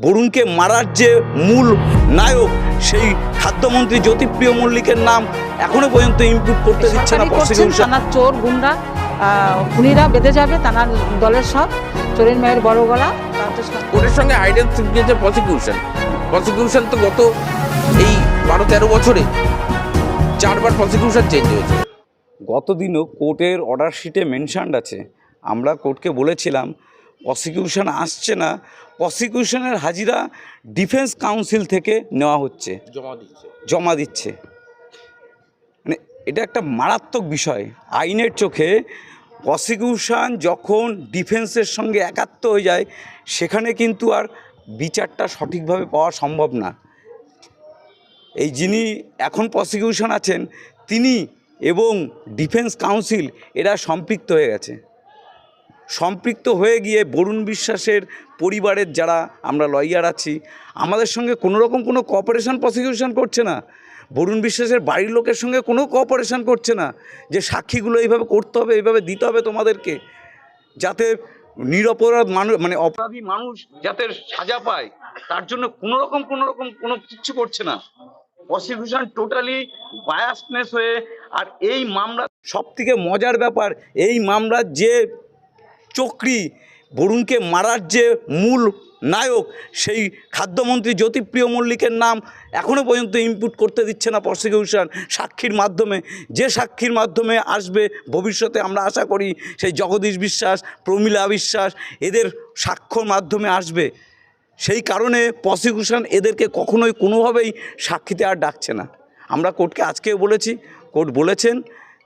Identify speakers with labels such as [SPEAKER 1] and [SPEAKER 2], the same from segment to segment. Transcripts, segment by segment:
[SPEAKER 1] বরুণকে মারার যে মূল নায়ক সেই খাদ্যমন্ত্রী জ্যোতিপ্রিয় মল্লিকের নাম এখনো পর্যন্ত ইমপ্রুভ করতে দিচ্ছে না প্রসিকিউশন।
[SPEAKER 2] থানার চোর গুন্ডা খুনিরা বেঁধে যাবে, থানার দলের সব চোরের মায়ের বড় গলা।
[SPEAKER 3] কোর্টের সঙ্গে আইডেন্স দিয়েছে প্রসিকিউশন তো গত এই 12-13 বছরে 4বার প্রসিকিউশন চেঞ্জ হয়েছে।
[SPEAKER 1] গতদিনও কোর্টের অর্ডার শিটে মেনশানড আছে, আমরা কোর্টকে বলেছিলাম প্রসিকিউশন আসছে না, প্রসিকিউশনের হাজিরা ডিফেন্স কাউন্সিল থেকে নেওয়া হচ্ছে, জমা দিচ্ছে। মানে এটা একটা মারাত্মক বিষয়। আইনের চোখে প্রসিকিউশন যখন ডিফেন্সের সঙ্গে একাত্ম হয়ে যায় সেখানে কিন্তু আর বিচারটা সঠিকভাবে পাওয়া সম্ভব না। এই যিনি এখন প্রসিকিউশন আছেন তিনি এবং ডিফেন্স কাউন্সিল এরা সম্পৃক্ত হয়ে গেছে। সম্পৃক্ত হয়ে গিয়ে বরুণ বিশ্বাসের পরিবারের যারা আমরা লয়ার আছি আমাদের সঙ্গে কোনোরকম কোনো কোঅপারেশন প্রসিকিউশন করছে না। বরুণ বিশ্বাসের বাড়ির লোকের সঙ্গে কোনো কোঅপারেশন করছে না যে সাক্ষীগুলো এইভাবে করতে হবে, এইভাবে দিতে হবে তোমাদেরকে, যাতে নিরপরাধ মানুষ মানে অপরাধী মানুষ যাতে সাজা পায় তার জন্য কোনো কিচ্ছু করছে না। প্রসিকিউশন টোটালি বায়াসনেস হয়ে। আর এই মামলা সবথেকে মজার ব্যাপার, এই মামলার যে চক্রী বরুণকে মারার যে মূল নায়ক সেই খাদ্যমন্ত্রী জ্যোতিপ্রিয় মল্লিকের নাম এখনও পর্যন্ত ইনপুট করতে দিচ্ছে না প্রসিকিউশন সাক্ষীর মাধ্যমে। যে সাক্ষীর মাধ্যমে আসবে ভবিষ্যতে আমরা আশা করি সেই জগদীশ বিশ্বাস, প্রমীলা বিশ্বাস এদের সাক্ষ্যর মাধ্যমে আসবে। সেই কারণে প্রসিকিউশন এদেরকে কখনোই কোনোভাবেই সাক্ষীতে আর ডাকছে না। আমরা কোর্টকে আজকেও বলেছি, কোর্ট বলেছেন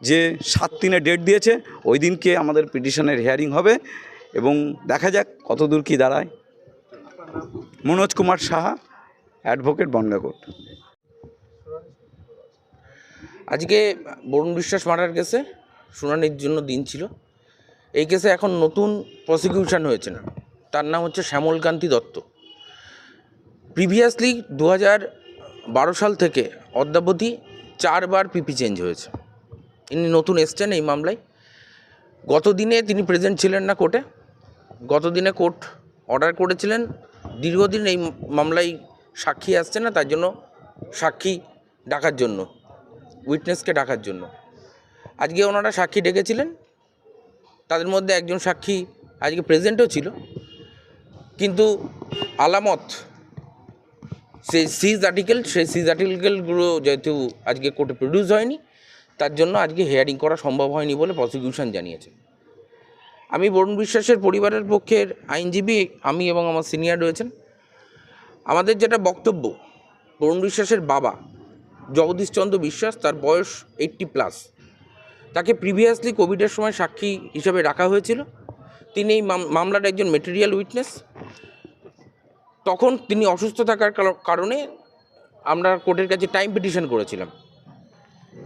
[SPEAKER 1] যে 7/3 ডেট দিয়েছে, ওই দিনকে আমাদের পিটিশনের হিয়ারিং হবে এবং দেখা যাক কতদূর কী দাঁড়ায়। Manoj Kumar Saha, advocate, Bongaon court.
[SPEAKER 3] আজকে বরুণ বিশ্বাস মার্ডার কেসে শুনানির জন্য দিন ছিল। এই কেসে এখন নতুন প্রসিকিউশন হয়েছেন, তার নাম হচ্ছে শ্যামলকান্তি দত্ত। প্রিভিয়াসলি 2012 সাল থেকে অদ্যাবধি 4বার পিপি চেঞ্জ হয়েছে। ইনি নতুন এসছেন এই মামলায়। গতদিনে তিনি প্রেজেন্ট ছিলেন না কোর্টে। গতদিনে কোর্ট অর্ডার করেছিলেন দীর্ঘদিন এই মামলায় সাক্ষী আসছে না, তার জন্য সাক্ষী ডাকার জন্য, উইটনেসকে ডাকার জন্য। আজকে ওনারা সাক্ষী ডেকেছিলেন, তাদের মধ্যে একজন সাক্ষী আজকে প্রেজেন্টও ছিল, কিন্তু আলামত সেই সিজ আর্টিকেলগুলো যেহেতু আজকে কোর্টে প্রডিউস হয়নি তার জন্য আজকে হিয়ারিং করা সম্ভব হয়নি বলে প্রসিকিউশন জানিয়েছে। আমি বরুণ বিশ্বাসের পরিবারের পক্ষের আইনজীবী, আমি এবং আমার সিনিয়র রয়েছেন। আমাদের যেটা বক্তব্য, বরুণ বিশ্বাসের বাবা জগদীশচন্দ্র বিশ্বাস, তার বয়স 80+, তাকে প্রিভিয়াসলি কোভিডের সময় সাক্ষী হিসেবে রাখা হয়েছিল। তিনি এই মামলার একজন মেটেরিয়াল উইটনেস। তখন তিনি অসুস্থ থাকার কারণে আমরা কোর্টের কাছে টাইম পিটিশন করেছিলাম।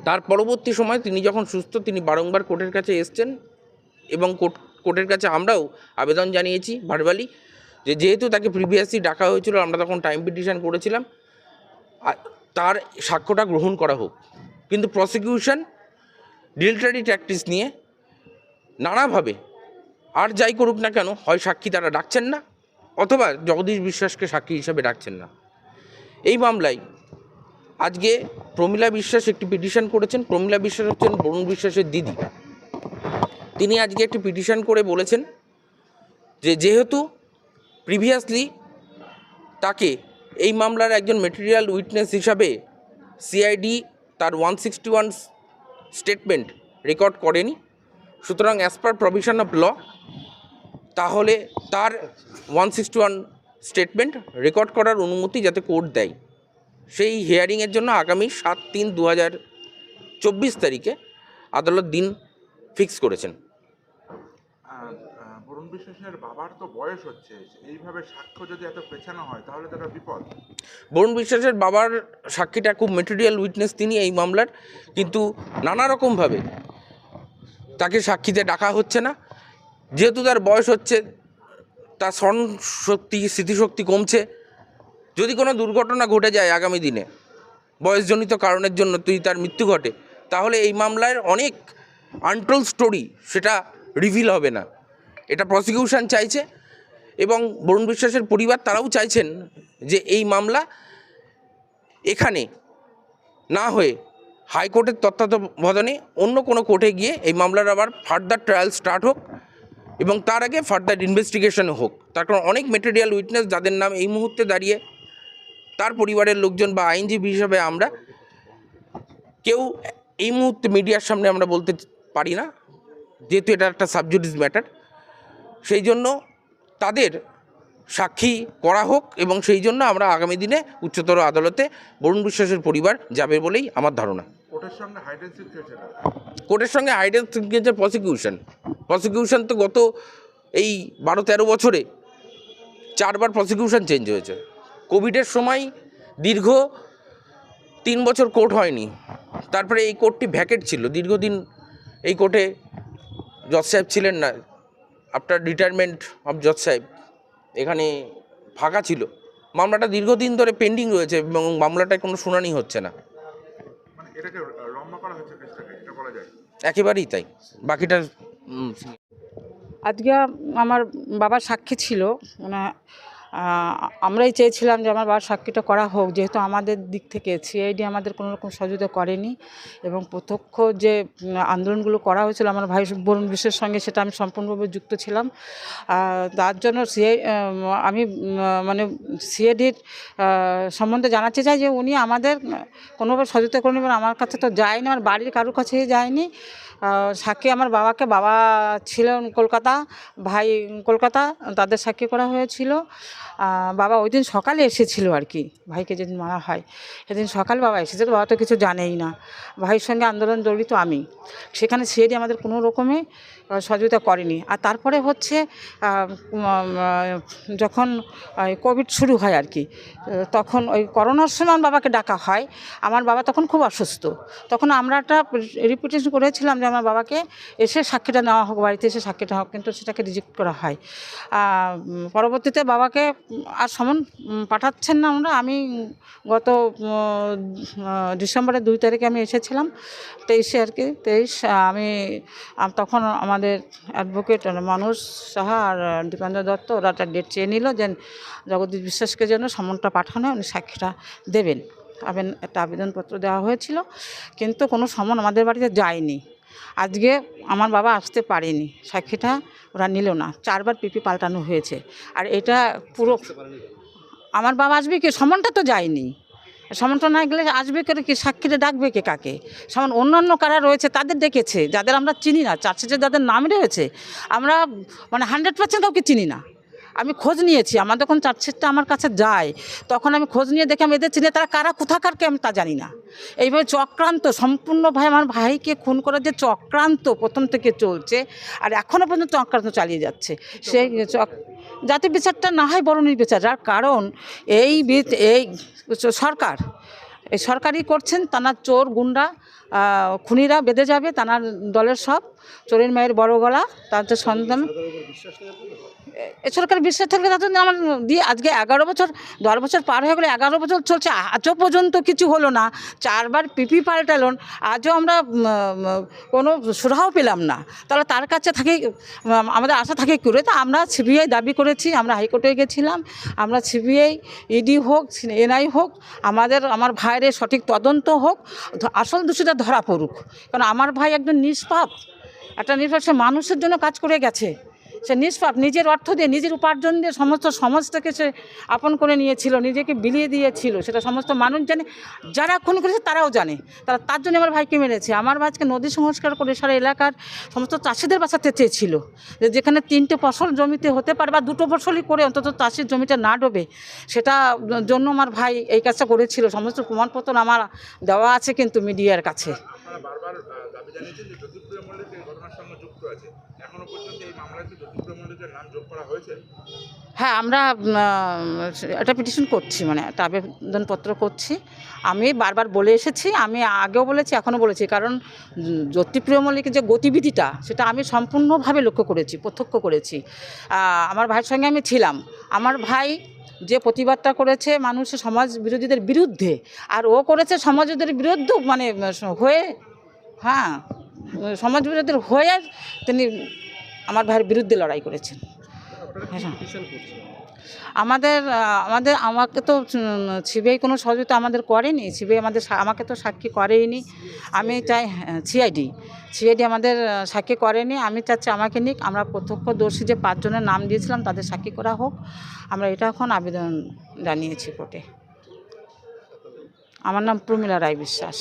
[SPEAKER 3] তার পরবর্তী সময় তিনি যখন সুস্থ, তিনি বারংবার কোর্টের কাছে এসছেন এবং কোর্টের কাছে আমরাও আবেদন জানিয়েছি ভার্বালি, যে যেহেতু তাকে প্রিভিয়াসলি ডাকা হয়েছিল, আমরা তখন টাইম পিটিশন করেছিলাম, তার সাক্ষ্যটা গ্রহণ করা হোক। কিন্তু প্রসিকিউশন ডিলটারি ট্যাকটিক্স নিয়ে নানাভাবে আর যাই করুক না কেন, হয় সাক্ষী তারা ডাকছেন না অথবা জগদীশ বিশ্বাসকে সাক্ষী হিসাবে ডাকছেন না। এই মামলায় আজকে প্রমীলা বিশ্বাস একটি পিটিশন করেছেন। প্রমীলা বিশ্বাস হচ্ছেন বরুণ বিশ্বাসের দিদি। তিনি আজকে একটি পিটিশন করে বলেছেন যে যেহেতু প্রিভিয়াসলি তাকে এই মামলার একজন মেটেরিয়াল উইটনেস হিসাবে সিআইডি তার 161 স্টেটমেন্ট রেকর্ড করেনি, সুতরাং as per provision of law তাহলে তার 161 স্টেটমেন্ট রেকর্ড করার অনুমতি যাতে কোর্ট দেয়। সেই হিয়ারিংয়ের জন্য আগামী 7/3/2024 তারিখে আদালত দিন ফিক্স করেছেন।
[SPEAKER 4] বরুণ বিশ্বাসের বাবার তো বয়স হচ্ছে, এইভাবে সাক্ষ্য যদি এত পেছানো হয় তাহলে তো একটা বিপদ।
[SPEAKER 3] বরুণ বিশ্বাসের বাবার সাক্ষীটা খুব মেটেরিয়াল উইটনেস তিনি এই মামলার, কিন্তু নানা রকমভাবে তাকে সাক্ষীতে ডাকা হচ্ছে না। যেহেতু তার বয়স হচ্ছে, তার স্মৃতিশক্তি কমছে, যদি কোনো দুর্ঘটনা ঘটে যায় আগামী দিনে বয়সজনিত কারণের জন্য তার মৃত্যু ঘটে, তাহলে এই মামলার অনেক আনটোল্ড স্টোরি সেটা রিভিল হবে না। এটা প্রসিকিউশন চাইছে এবং বরুণ বিশ্বাসের পরিবার তারাও চাইছেন যে এই মামলা এখানে না হয়ে হাইকোর্টের তত্ত্বাবধানে অন্য কোনো কোর্টে গিয়ে এই মামলার আবার ফার্দার ট্রায়াল স্টার্ট হোক এবং তার আগে ফার্দার ইনভেস্টিগেশন হোক। তার কারণ অনেক মেটেরিয়াল উইটনেস যাদের নাম এই মুহূর্তে দাঁড়িয়ে তার পরিবারের লোকজন বা আইনজীবী হিসাবে আমরা কেউ এই মুহূর্তে মিডিয়ার সামনে আমরা বলতে পারি না, যেহেতু এটা একটা সাবজুডিস ম্যাটার। সেই জন্য তাদের সাক্ষী করা হোক এবং সেই জন্য আমরা আগামী দিনে উচ্চতর আদালতে বরুণ বিশ্বাসের পরিবার যাবে বলেই আমার ধারণা।
[SPEAKER 4] কোর্টের সঙ্গে হাইড অ্যান্ড সিক হয়েছে।
[SPEAKER 3] কোর্টের সঙ্গে হাইড অ্যান্ড সিক হয়েছে প্রসিকিউশন তো গত এই 12-13 বছরে 4বার প্রসিকিউশন চেঞ্জ হয়েছে। কোভিডের সময় দীর্ঘ 3 বছর কোর্ট হয়নি, তারপরে এই কোর্টটি ভ্যাকেট ছিল দীর্ঘদিন। এই কোর্টে জজ সাহেব ছিলেন না, আফটার রিটায়ারমেন্ট অফ জজ সাহেব এখানে ফাঁকা ছিল। মামলাটা দীর্ঘদিন ধরে পেন্ডিং রয়েছে এবং মামলাটায় কোনো শুনানি হচ্ছে না।
[SPEAKER 4] মানে এটাকে লম্বা করা হচ্ছে কেসটাকে, এটা বলা যায়।
[SPEAKER 3] একেবারেই তাই। বাকিটা
[SPEAKER 2] আজকে আমার বাবার সাক্ষী ছিল, মানে আমরাই চেয়েছিলাম যে আমার বাবার সাক্ষীটা করা হোক, যেহেতু আমাদের দিক থেকে সিআইডি আমাদের কোনো রকম সহযোগিতা করেনি এবং প্রত্যক্ষ যে আন্দোলনগুলো করা হয়েছিল আমার ভাই বরুণ বিশ্বাসের সঙ্গে, সেটা আমি সম্পূর্ণভাবে যুক্ত ছিলাম। তার জন্য আমি মানে সিআইডির সম্বন্ধে জানাতে চাই যে উনি আমাদের কোনোভাবে সহযোগিতা করেনি এবং আমার কাছে তো যায়নি, আমার বাড়ির কারোর কাছেই যায়নি। সাক্ষী আমার বাবা ছিলেন কলকাতা, ভাই কলকাতা, তাদের সাক্ষী করা হয়েছিল। বাবা ওই দিন সকালে এসেছিল আর কি, ভাইকে যেদিন মারা হয় সেদিন সকালে বাবা এসেছিল। বাবা তো কিছু জানেই না, ভাইয়ের সঙ্গে আন্দোলন জড়িত আমি। সেখানে সিআইডি আমাদের কোনো রকমে সহযোগিতা করেনি। আর তারপরে হচ্ছে যখন কোভিড শুরু হয় আর কি, তখন ওই করোনার সময় বাবাকে ডাকা হয়। আমার বাবা তখন খুব অসুস্থ, তখন আমরা একটা রিপিটেশন করেছিলাম যে আমার বাবাকে এসে সাক্ষীটা নেওয়া হোক, বাড়িতে এসে সাক্ষীটা হোক, কিন্তু সেটাকে রিজেক্ট করা হয়। পরবর্তীতে বাবাকে আর সমন পাঠাচ্ছেন না আমরা। আমি গত ডিসেম্বরের 2 তারিখে আমি এসেছিলাম, 23 আর কি 23। আমি তখন আমাদের অ্যাডভোকেট মানুষ সাহা আর দীপেন্দ্র দত্ত ওরা একটা ডেট চেয়ে নিল যে জগদীশ বিশ্বাসকে যেন সমনটা পাঠানো, উনি সাক্ষীটা দেবেন। একটা আবেদনপত্র দেওয়া হয়েছিল, কিন্তু কোনো সমন আমাদের বাড়িতে যায়নি। আজকে আমার বাবা আসতে পারেনি, সাক্ষীটা ওরা নিল না। 4বার পিপি পাল্টানো হয়েছে। আর এটা পুরো আমার বাবা আসবে কি, সমনটা তো যায়নি। সমনটা না গেলে আসবে করে কি, সাক্ষীটা ডাকবে কে কাকে? সমান অন্যান্য কারা রয়েছে তাদের ডেকেছে, যাদের আমরা চিনি না। চার্জশিটে যাদের নাম রয়েছে আমরা মানে 100% কাউকে চিনি না। আমি খোঁজ নিয়েছি, আমার যখন চার্জশিটটা আমার কাছে যায় তখন আমি খোঁজ নিয়ে দেখে আমি এদের চিনি, তারা কারা কোথাকার কে আমি তা জানি না। এইভাবে চক্রান্ত সম্পূর্ণ ভাই আমার ভাইকে খুন করার যে চক্রান্ত প্রথম থেকে চলছে আর এখনও পর্যন্ত চক্রান্ত চালিয়ে যাচ্ছে। সেই জাতি বিচারটা না হয় বড় নির্বিচার, যার কারণ এই সরকার এই সরকারই করছেন। তানার চোর গুন্ডা খুনিরা বেঁধে যাবে, তানার দলের সব চোরের মায়ের বড় গলা, তার যে সন্তান। এ সরকার বিশ্বাস থাকলে তাদের আমার দিয়ে আজকে 11 বছর 10 বছর পার হয়ে গেলে 11 বছর চলছে, আজও পর্যন্ত কিছু হলো না। 4বার পিপি পাল্টালন, আজও আমরা কোনো সুরাহাও পেলাম না। তাহলে তার কাছে থাকে আমাদের আশা থাকে কী করে? তা আমরা সিবিআই দাবি করেছি, আমরা হাইকোর্টে গেছিলাম, আমরা সিবিআই ইডি হোক এনআই হোক আমার ভাইয়ের সঠিক তদন্ত হোক, আসল দোষীটা ধরা পড়ুক। কারণ আমার ভাই একজন নিষ্পাপ, সে মানুষের জন্য কাজ করে গেছে। সে নিষ্পাপ, নিজের অর্থ দিয়ে নিজের উপার্জন দিয়ে সমস্ত সমাজটাকে সে আপন করে নিয়েছিল, নিজেকে বিলিয়ে দিয়েছিল। সেটা সমস্ত মানুষ জানে, যারা খুন করেছে তারাও জানে। তার জন্য আমার ভাইকে মেরেছে। আমার ভাইকে নদী সংস্কার করে সারা এলাকার সমস্ত চাষিদের বাঁচাতে চেয়েছিল, যেখানে 3টে ফসল জমিতে হতে পারে বা 2টো ফসলই করে অন্তত চাষির জমিটা না ডোবে, সেটা জন্য আমার ভাই এই কাজটা করেছিল। সমস্ত প্রমাণপত্র আমার দেওয়া আছে কিন্তু মিডিয়ার কাছে।
[SPEAKER 4] বারবার দাবি জানিয়েছেন যে জ্যোতিপ্রিয় মল্লিক এই ঘটনার সঙ্গে যুক্ত আছে। এখনো পর্যন্ত এই মামলায় জ্যোতিপ্রিয় মল্লিকের নাম যোগ করা হয়েছে?
[SPEAKER 2] হ্যাঁ, আমরা একটা পিটিশন করছি, মানে একটা আবেদনপত্র করছি। আমি বারবার বলে এসেছি, আমি আগেও বলেছি এখনও বলেছি, কারণ জ্যোতিপ্রিয় মল্লিকের যে গতিবিধিটা সেটা আমি সম্পূর্ণভাবে লক্ষ্য করেছি, প্রত্যক্ষ করেছি। আমার ভাইয়ের সঙ্গে আমি ছিলাম। আমার ভাই যে প্রতিবাদটা করেছে মানুষের সমাজ বিরোধীদের বিরুদ্ধে, আর ও করেছে সমাজবিরোধীদের বিরুদ্ধে মানে হয়ে, হ্যাঁ সমাজ বিরোধীদের হয়ে তিনি আমার ভাইয়ের বিরুদ্ধে লড়াই করেছেন। আমাদের আমাকে তো সিবিআই কোনো সহযোগিতা আমাদের করেনি, সিবিআই আমাকে তো সাক্ষী করেইনি। আমি চাই সিআইডি আমাদের সাক্ষী করেনি। আমি চাচ্ছি আমাকে নিক, আমরা প্রত্যক্ষদর্শী যে 5 জনের নাম দিয়েছিলাম তাদের সাক্ষী করা হোক। আমরা এটা এখন আবেদন জানিয়েছি কোর্টে। আমার নাম প্রমীলা রায় বিশ্বাস।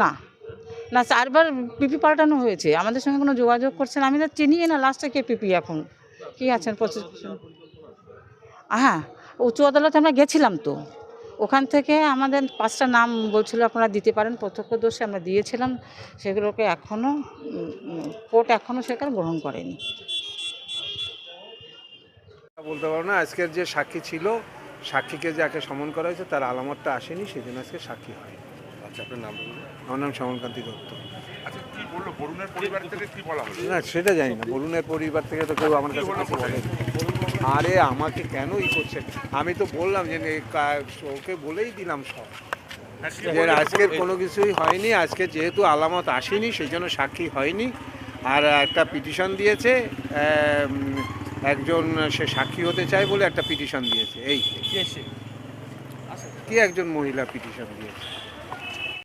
[SPEAKER 2] না না, 4বার পিপি পাল্টানো হয়েছে, আমাদের সঙ্গে কোনো যোগাযোগ করছে না। আমি তো চিনি না লাস্টে কে পিপি এখন কি আছেন প্রসিকিউশন। হ্যাঁ, উচ্চ আদালতে আমরা গেছিলাম তো, ওখান থেকে আমাদের 5টা নাম বলছিল আপনারা দিতে পারেন প্রত্যক্ষদর্শী, আমরা দিয়েছিলাম। সেগুলোকে এখনও কোর্ট এখনও সেখানে গ্রহণ করেনি।
[SPEAKER 5] বলতে পারবো না। আজকের যে সাক্ষী ছিল, সাক্ষীকে যাকে সমন করা হয়েছে তার আলামতটা আসেনি, সেই জন্য আজকে সাক্ষী হয়।
[SPEAKER 4] আচ্ছা, আপনার নাম বলুন।
[SPEAKER 5] আমার নাম শ্যামলকান্তি দত্ত।
[SPEAKER 4] আচ্ছা, কি বললো বরুণের পরিবার থেকে, কি বলা হলো?
[SPEAKER 5] না সেটা জানি না, বরুণের পরিবার থেকে তো কেউ আমার কাছে কিছু বলেনি। আরে আমাকে কেন করছে, আমি তো বললাম যে ওকে বলেই দিলাম সব,
[SPEAKER 4] হ্যাঁ, কি
[SPEAKER 5] যে
[SPEAKER 4] বললো?
[SPEAKER 5] আজকের কোনো কিছুই হয়নি। আজকে যেহেতু আলামত আসেনি সেই জন্য সাক্ষী হয়নি। আর একটা পিটিশন দিয়েছে, একজন সে সাক্ষী হতে চায় বলে একটা পিটিশন দিয়েছে। এই কি একজন মহিলা পিটিশন দিয়েছে।